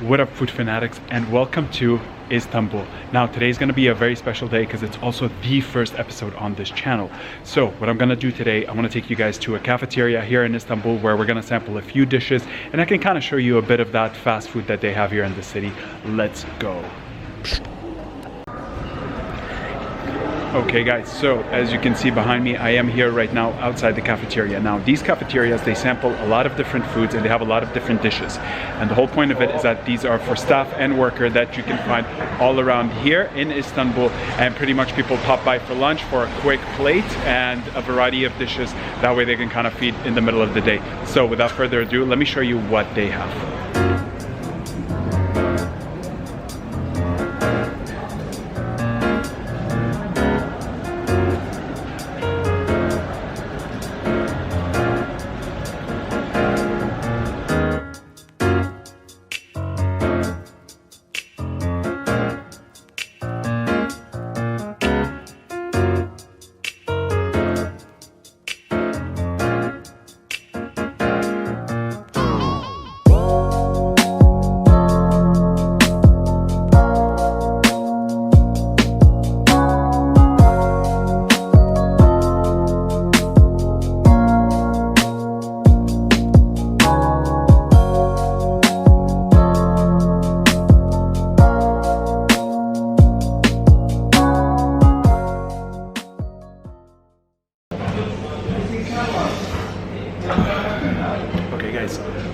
What up, food fanatics, and welcome to Istanbul. Now today's going to be a very special day because it's also the first episode on this channel. So what I'm going to do today, I want to take you guys to a cafeteria here in Istanbul where we're going to sample a few dishes and I can kind of show you a bit of that fast food that they have here in the city. Let's go. Okay guys, so as you can see behind me, I am here right now outside the cafeteria. Now these cafeterias, they sample a lot of different foods and they have a lot of different dishes. And the whole point of it is that these are for staff and worker that you can find all around here in Istanbul, and pretty much people pop by for lunch for a quick plate and a variety of dishes. That way they can kind of feed in the middle of the day. So without further ado, let me show you what they have.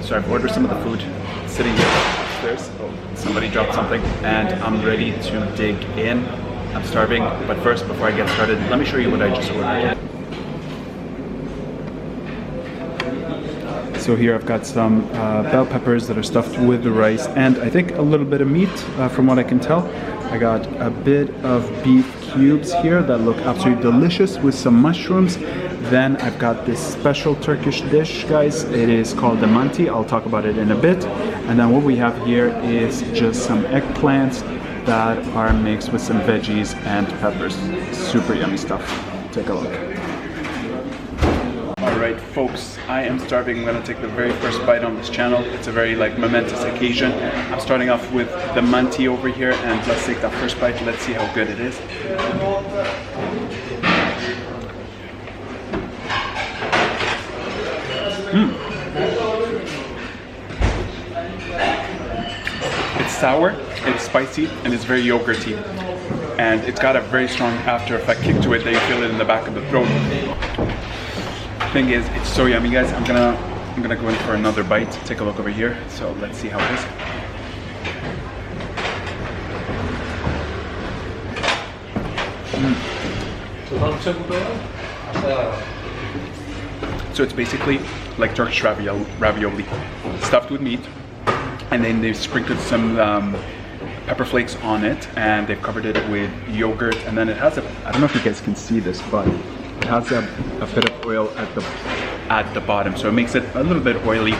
So I've ordered some of the food, sitting here upstairs. Oh, somebody dropped something, and I'm ready to dig in. I'm starving, but first, before I get started, let me show you what I just ordered. So here I've got some bell peppers that are stuffed with the rice, and I think a little bit of meat, from what I can tell. I got a bit of beef cubes here that look absolutely delicious with some mushrooms. Then I've got this special Turkish dish, guys. It is called the manti. I'll talk about it in a bit. And then what we have here is just some eggplants that are mixed with some veggies and peppers. Super yummy stuff. Take a look. Alright folks, I am starving. I'm gonna take the very first bite on this channel. It's a very momentous occasion. I'm starting off with the manti over here, and let's take that first bite. Let's see how good it is. It's sour, it's spicy, and it's very yogurty. And it's got a very strong after effect kick to it that you feel it in the back of the throat. Thing is, it's so yummy, guys. I'm gonna go in for another bite. Take a look over here. So let's see how it is. So it's basically like Turkish ravioli, stuffed with meat, and then they've sprinkled some pepper flakes on it, and they've covered it with yogurt, and then it has I don't know if you guys can see this, but it has a bit of oil at the bottom, so it makes it a little bit oily.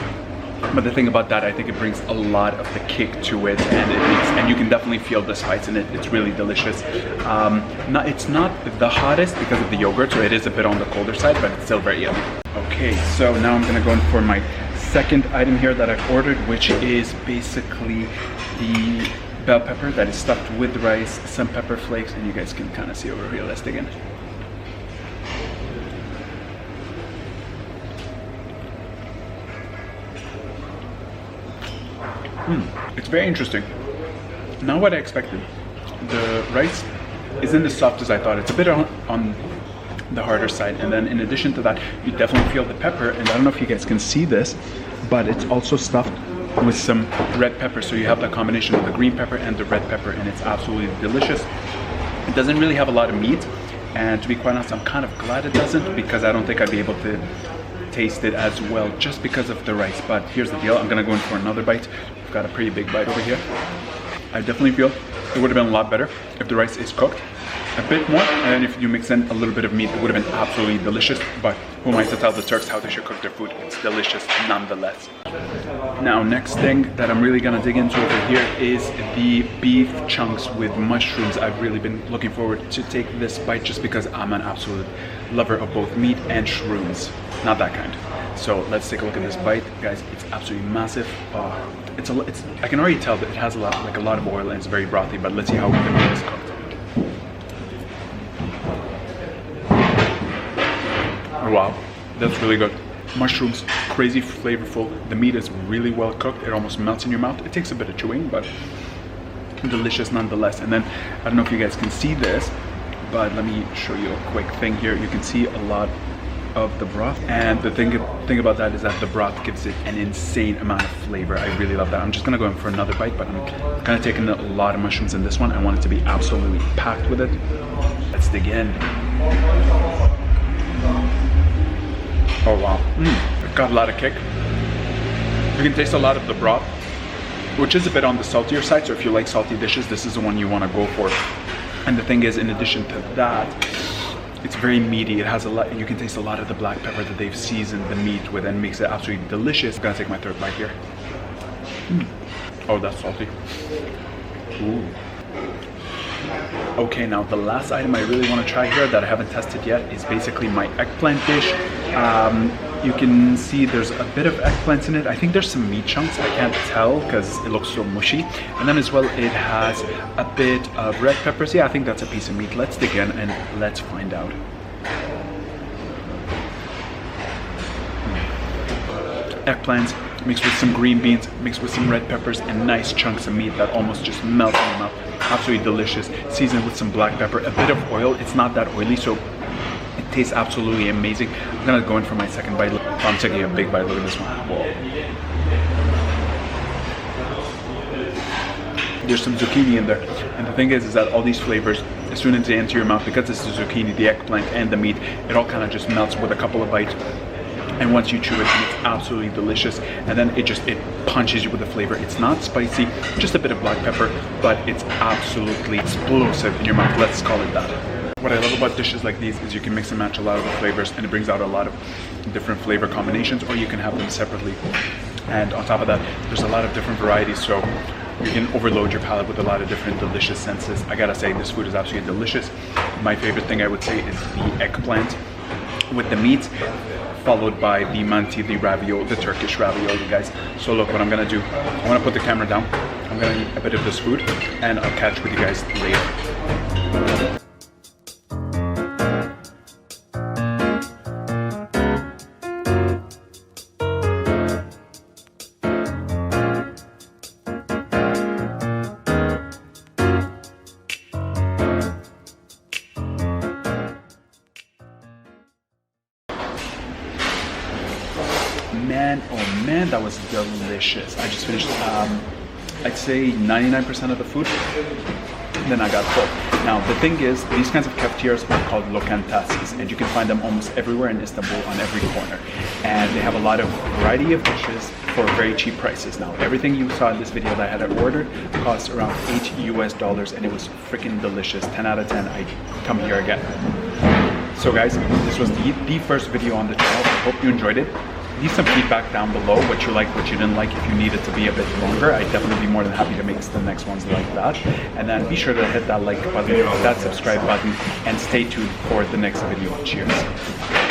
But the thing about that, I think it brings a lot of the kick to it, and you can definitely feel the spice in it. It's really delicious. It's not the hottest because of the yogurt, so it is a bit on the colder side, but it's still very yummy. Okay, so now I'm gonna go in for my second item here that I've ordered, which is basically the bell pepper that is stuffed with rice, some pepper flakes, and you guys can kind of see over here. Let's dig in. It's very interesting. Not what I expected. The rice isn't as soft as I thought. It's a bit on the harder side, and then in addition to that, you definitely feel the pepper, and I don't know if you guys can see this, but it's also stuffed with some red pepper, so you have the combination of the green pepper and the red pepper, and it's absolutely delicious. It doesn't really have a lot of meat, and to be quite honest, I'm kind of glad it doesn't, because I don't think I'd be able to taste it as well just because of the rice. But here's the deal, I'm gonna go in for another bite. I've got a pretty big bite over here. I definitely feel it would have been a lot better if the rice is cooked a bit more, and then if you mix in a little bit of meat, it would have been absolutely delicious. But who am I to tell the Turks how they should cook their food? It's delicious nonetheless. Now, next thing that I'm really gonna dig into over here is the beef chunks with mushrooms. I've really been looking forward to take this bite just because I'm an absolute lover of both meat and shrooms. Not that kind. So let's take a look at this bite. Guys, it's absolutely massive. It's I can already tell that it has a lot of oil and it's very brothy. But let's see how the meat is cooked. Oh, wow, that's really good. Mushrooms, crazy flavorful. The meat is really well cooked. It almost melts in your mouth. It takes a bit of chewing, but delicious nonetheless. And then I don't know if you guys can see this, but let me show you a quick thing here. You can see a lot of the broth, and the thing about that is that the broth gives it an insane amount of flavor. I really love that. I'm just gonna go in for another bite, but I'm kind of taking a lot of mushrooms in this one. I want it to be absolutely packed with it. Let's dig in. Oh wow, it got a lot of kick. You can taste a lot of the broth, which is a bit on the saltier side, so if you like salty dishes, this is the one you want to go for. And the thing is, in addition to that, it's very meaty. It has a lot, you can taste a lot of the black pepper that they've seasoned the meat with and makes it absolutely delicious. I'm gonna take my third bite here. Oh, that's salty. Ooh. Okay, now the last item I really want to try here that I haven't tested yet is basically my eggplant dish. You can see there's a bit of eggplants in it. I think there's some meat chunks. I can't tell because it looks so mushy. And then as well, it has a bit of red peppers. Yeah, I think that's a piece of meat. Let's dig in and let's find out. Eggplants mixed with some green beans, mixed with some red peppers, and nice chunks of meat that almost just melt in your mouth. Absolutely delicious. Seasoned with some black pepper, a bit of oil. It's not that oily, so it tastes absolutely amazing. I'm gonna go in for my second bite. I'm taking a big bite. Look at this one. Whoa. There's some zucchini in there, and the thing is that all these flavors, as soon as they enter your mouth, because it's the zucchini, the eggplant, and the meat, it all kind of just melts with a couple of bites. And once you chew it, it's absolutely delicious. And then it punches you with the flavor. It's not spicy, just a bit of black pepper, but it's absolutely explosive in your mouth. Let's call it that. What I love about dishes like these is you can mix and match a lot of the flavors, and it brings out a lot of different flavor combinations, or you can have them separately. And on top of that, there's a lot of different varieties, so you can overload your palate with a lot of different delicious senses. I gotta say, this food is absolutely delicious. My favorite thing I would say is the eggplant with the meat, followed by the manti, the ravioli, the Turkish ravioli, guys. So look, what I'm gonna do, I'm gonna put the camera down, I'm gonna eat a bit of this food, and I'll catch with you guys later. Man, oh man, that was delicious. I just finished, I'd say 99% of the food, then I got full. Now, the thing is, these kinds of cafeterias are called Lokantasis, and you can find them almost everywhere in Istanbul, on every corner. And they have a lot of variety of dishes for very cheap prices. Now, everything you saw in this video that I had ordered cost around $8 US, and it was freaking delicious. 10 out of 10, I'd come here again. So guys, this was the first video on the channel. I hope you enjoyed it. Leave some feedback down below, what you liked, what you didn't like. If you need it to be a bit longer, I'd definitely be more than happy to make the next ones like that. And then be sure to hit that like button, hit that subscribe button, and stay tuned for the next video. Cheers.